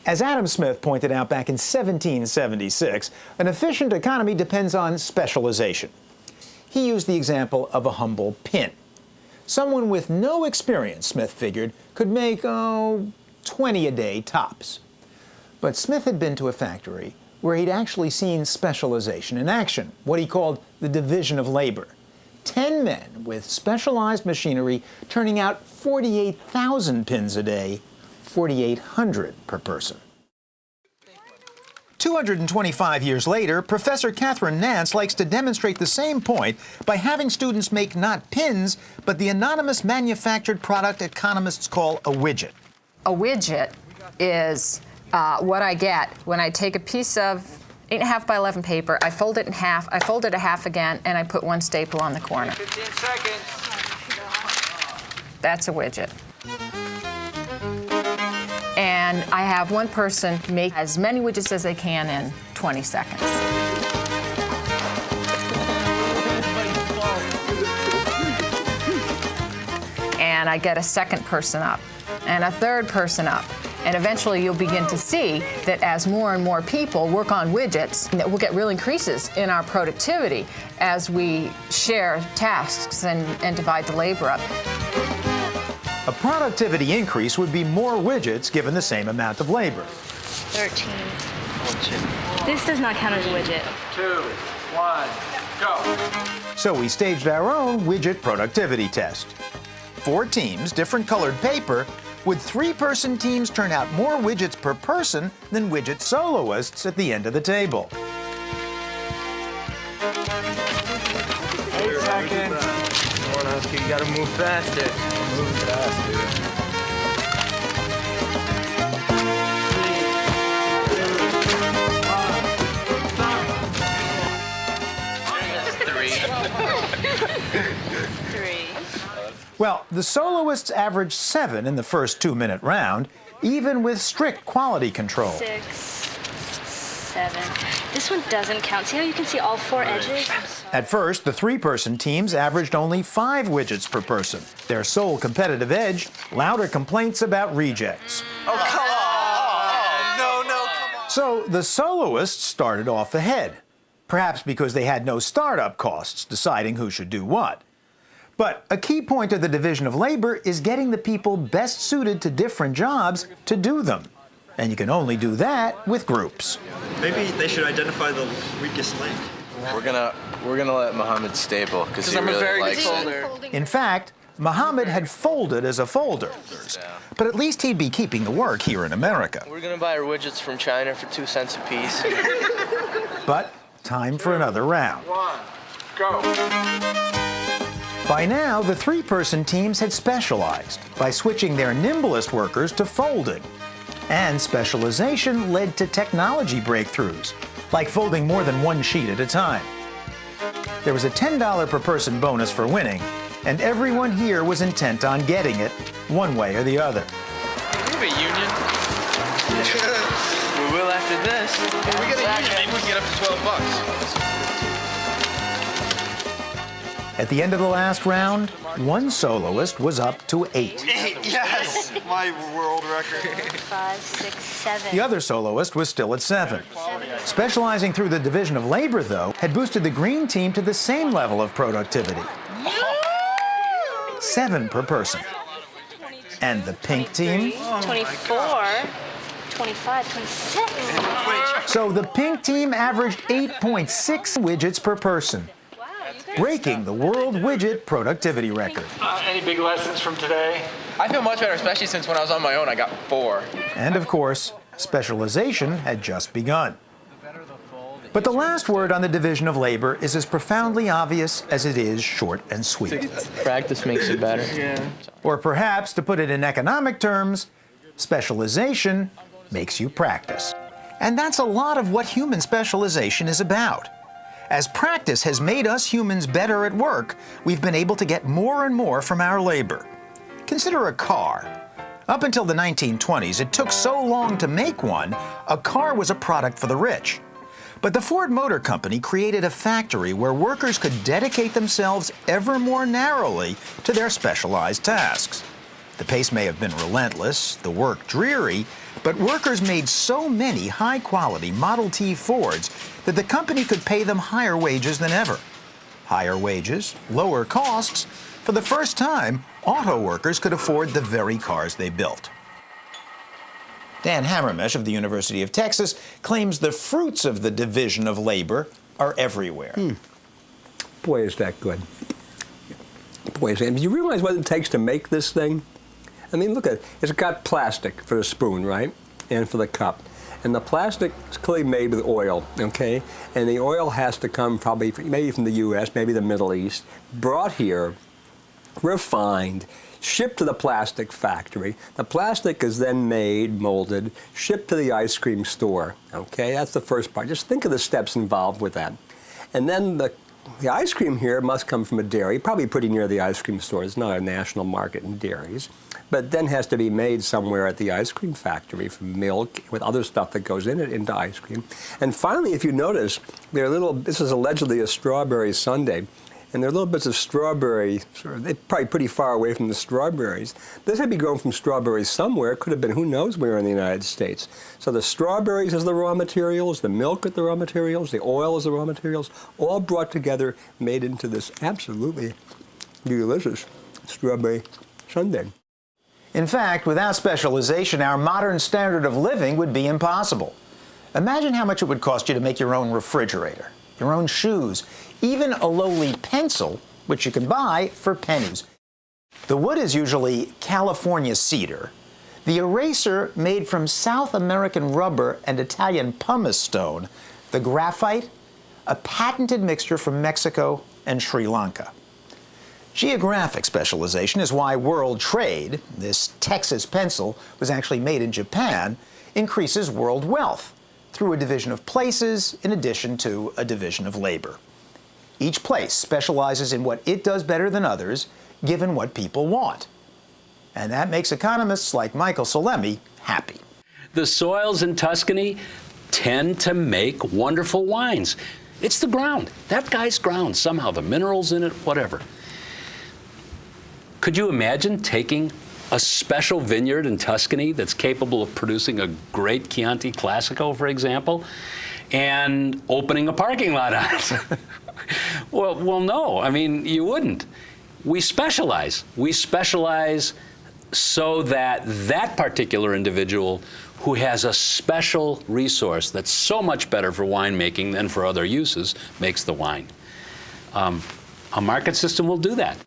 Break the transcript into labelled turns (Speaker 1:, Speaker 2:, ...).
Speaker 1: As Adam Smith pointed out back in 1776, an efficient economy depends on specialization. He used the example of a humble pin. Someone with no experience, Smith figured, could make, 20 a day tops. But Smith had been to a factory where he'd actually seen specialization in action, what he called the division of labor. 10 men with specialized machinery turning out 48,000 pins a day, 4,800 per person. 225 years later, Professor Catherine Nance likes to demonstrate the same point by having students make not pins, but the anonymous manufactured product economists call a widget.
Speaker 2: A widget is what I get when I take a piece of 8.5 by 11 paper, I fold it in half, I fold it a half again, and I put one staple on the corner.
Speaker 3: 15 seconds.
Speaker 2: That's a widget. And I have one person make as many widgets as they can in 20 seconds. And I get a second person up, and a third person up. And eventually you'll begin to see that as more and more people work on widgets, that we'll get real increases in our productivity as we share tasks and divide the labor up.
Speaker 1: A productivity increase would be more widgets given the same amount of labor.
Speaker 4: 13. 14. This does not count as a widget.
Speaker 3: 2, 1, go.
Speaker 1: So we staged our own widget productivity test. 4 teams, different colored paper. Would 3-person teams turn out more widgets per person than widget soloists at the end of the table?
Speaker 3: 8 seconds.
Speaker 5: Come on, Oscar, you gotta move faster. Move faster.
Speaker 4: 3.
Speaker 1: Well, the soloists averaged 7 in the first 2-minute round, even with strict quality control.
Speaker 4: 6, 7. This one doesn't count. See how you can see all 4 edges?
Speaker 1: At first, the 3-person teams averaged only 5 widgets per person. Their sole competitive edge, louder complaints about rejects.
Speaker 3: Oh, come on. Oh, no, come on.
Speaker 1: So the soloists started off ahead, perhaps because they had no startup costs deciding who should do what. But a key point of the division of labor is getting the people best suited to different jobs to do them. And you can only do that with groups.
Speaker 6: Maybe they should identify the weakest link.
Speaker 5: We're gonna let Muhammad staple because he really likes it.
Speaker 1: In fact, Muhammad had folded as a folder. But at least he'd be keeping the work here in America.
Speaker 5: We're gonna buy our widgets from China for 2 cents a piece.
Speaker 1: But time for another round.
Speaker 3: 1, go.
Speaker 1: By now, the 3-person teams had specialized by switching their nimblest workers to folding. And specialization led to technology breakthroughs, like folding more than 1 sheet at a time. There was a $10 per person bonus for winning, and everyone here was intent on getting it, one way or the other.
Speaker 5: We have a union. We will after this.
Speaker 6: If we get a union, maybe we can get up to $12.
Speaker 1: At the end of the last round, one soloist was up to 8.
Speaker 6: 8, yes! My world record.
Speaker 4: 5, 6, 7.
Speaker 1: The other soloist was still at 7. Specializing through the division of labor, though, had boosted the green team to the same level of productivity. 7 per person. And the pink team?
Speaker 4: 24, 25, 26.
Speaker 1: So the pink team averaged 8.6 widgets per person, breaking the world widget productivity record.
Speaker 3: Any big lessons from today?
Speaker 5: I feel much better, especially since when I was on my own, I got 4.
Speaker 1: And of course, specialization had just begun. But the last word on the division of labor is as profoundly obvious as it is short and sweet.
Speaker 5: Practice makes it better.
Speaker 3: Yeah.
Speaker 1: Or perhaps, to put it in economic terms, specialization makes you practice. And that's a lot of what human specialization is about. As practice has made us humans better at work, we've been able to get more and more from our labor. Consider a car. Up until the 1920s, it took so long to make one, a car was a product for the rich. But the Ford Motor Company created a factory where workers could dedicate themselves ever more narrowly to their specialized tasks. The pace may have been relentless, the work dreary, but workers made so many high-quality Model T Fords that the company could pay them higher wages than ever. Higher wages, lower costs. For the first time, auto workers could afford the very cars they built. Dan Hammermesh of the University of Texas claims the fruits of the division of labor are everywhere.
Speaker 7: Boy, is that good. Boy, is that. Do you realize what it takes to make this thing? I mean, look at it. It's got plastic for the spoon, right? And for the cup. And the plastic is clearly made with oil, okay? And the oil has to come probably, maybe from the U.S., maybe the Middle East, brought here, refined, shipped to the plastic factory. The plastic is then made, molded, shipped to the ice cream store, okay? That's the first part. Just think of the steps involved with that. And then the ice cream here must come from a dairy, probably pretty near the ice cream store. It's not a national market in dairies. But then has to be made somewhere at the ice cream factory from milk with other stuff that goes in it into ice cream. And finally, if you notice, there are little, this is allegedly a strawberry sundae, and there are little bits of strawberry, they're probably pretty far away from the strawberries. This had to be grown from strawberries somewhere. It could have been who knows where in the United States. So the strawberries as the raw materials, the milk as the raw materials, the oil as the raw materials, all brought together, made into this absolutely delicious strawberry sundae.
Speaker 1: In fact, without specialization, our modern standard of living would be impossible. Imagine how much it would cost you to make your own refrigerator, your own shoes, even a lowly pencil, which you can buy for pennies. The wood is usually California cedar. The eraser made from South American rubber and Italian pumice stone. The graphite, a patented mixture from Mexico and Sri Lanka. Geographic specialization is why world trade, this Texas pencil was actually made in Japan, increases world wealth through a division of places in addition to a division of labor. Each place specializes in what it does better than others, given what people want. And that makes economists like Michael Salemi happy.
Speaker 8: The soils in Tuscany tend to make wonderful wines. It's the ground. That guy's ground, somehow, the minerals in it, whatever. Could you imagine taking a special vineyard in Tuscany that's capable of producing a great Chianti Classico, for example, and opening a parking lot on it? Well, no. I mean, you wouldn't. We specialize. We specialize so that that particular individual who has a special resource that's so much better for winemaking than for other uses makes the wine. A market system will do that.